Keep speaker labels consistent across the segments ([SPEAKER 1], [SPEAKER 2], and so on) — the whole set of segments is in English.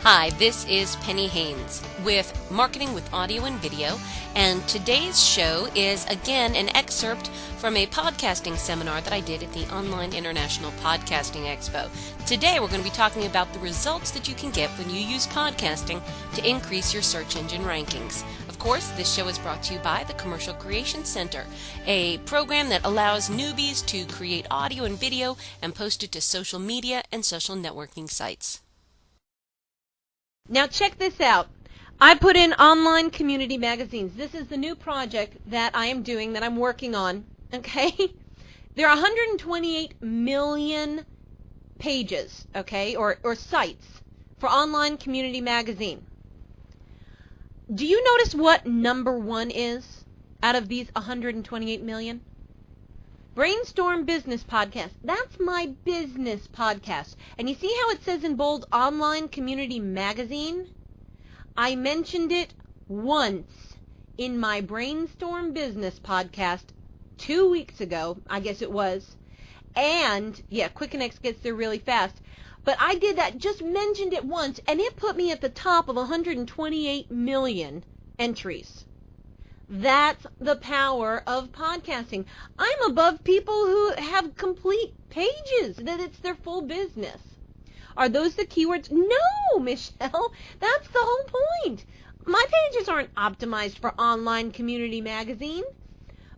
[SPEAKER 1] Hi, this is Penny Haynes with Marketing with Audio and Video, and today's show is again an excerpt from a podcasting seminar that I did at the Online International Podcasting Expo. Today we're going to be talking about the results that you can get when you use podcasting to increase your search engine rankings. Of course, this show is brought to you by the Commercial Creation Center, a program that allows newbies to create audio and video and post it to social media and social networking sites.
[SPEAKER 2] Now check this out. I put in online community magazines. This is the new project that I am doing, that I'm working on, okay? There are 128 million pages, okay, or sites for online community magazine. Do you notice what number one is out of these 128 million? Brainstorm Business Podcast. That's my business podcast. And you see how it says in bold, Online Community Magazine? I mentioned it once in my Brainstorm Business Podcast 2 weeks ago, I guess it was. And, yeah, Quick Connects gets there really fast. But I did that, just mentioned it once, and it put me at the top of 128 million entries. That's the power of podcasting. I'm above people who have complete pages, that it's their full business. Are those the keywords? No, Michelle, that's the whole point. My pages aren't optimized for online community magazine,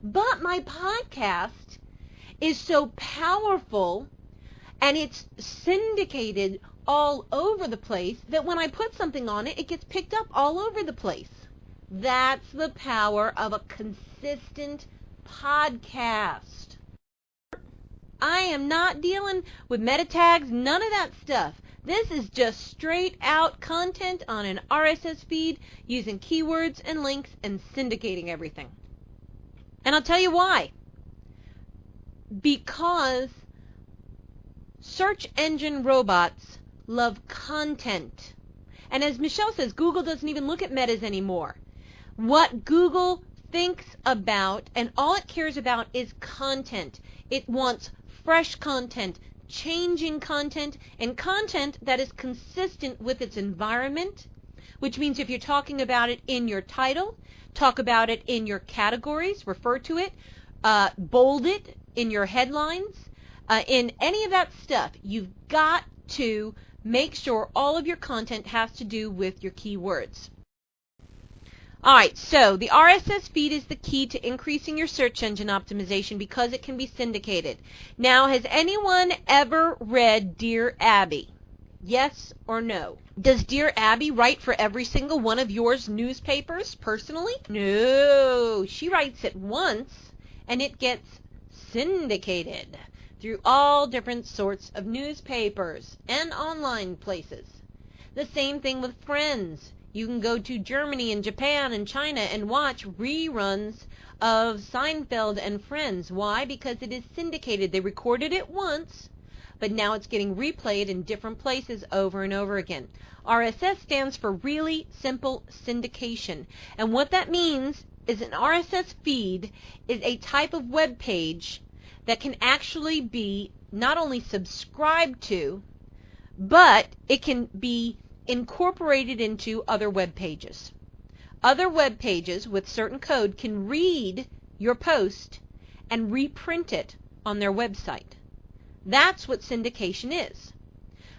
[SPEAKER 2] but my podcast is so powerful and it's syndicated all over the place that when I put something on it, it gets picked up all over the place. That's the power of a consistent podcast. I am not dealing with meta tags, none of that stuff. This is just straight out content on an RSS feed using keywords and links and syndicating everything. And I'll tell you why. Because search engine robots love content. And as Michelle says, Google doesn't even look at metas anymore. What Google thinks about and all it cares about is content. It wants fresh content, changing content, and content that is consistent with its environment, which means if you're talking about it in your title, talk about it in your categories, refer to it, bold it in your headlines, in any of that stuff. You've got to make sure all of your content has to do with your keywords. Alright, so the RSS feed is the key to increasing your search engine optimization because it can be syndicated. Now, has anyone ever read Dear Abby? Yes or no? Does Dear Abby write for every single one of yours newspapers personally? No, she writes it once and it gets syndicated through all different sorts of newspapers and online places. The same thing with Friends. You can go to Germany and Japan and China and watch reruns of Seinfeld and Friends. Why? Because it is syndicated. They recorded it once, but now it's getting replayed in different places over and over again. RSS stands for Really Simple Syndication. And what that means is an RSS feed is a type of web page that can actually be not only subscribed to, but it can be incorporated into other web pages. Other web pages with certain code can read your post and reprint it on their website. That's what syndication is.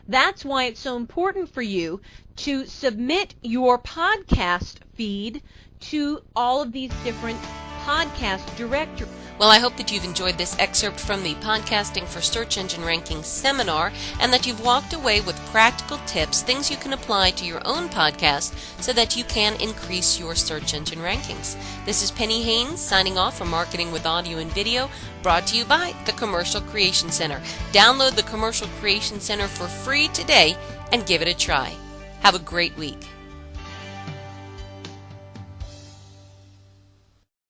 [SPEAKER 2] That's why it's so important for you to submit your podcast feed to all of these different podcast directories.
[SPEAKER 1] Well, I hope that you've enjoyed this excerpt from the Podcasting for Search Engine Ranking seminar and that you've walked away with practical tips, things you can apply to your own podcast so that you can increase your search engine rankings. This is Penny Haynes signing off from Marketing with Audio and Video, brought to you by the Commercial Creation Center. Download the Commercial Creation Center for free today and give it a try. Have a great week.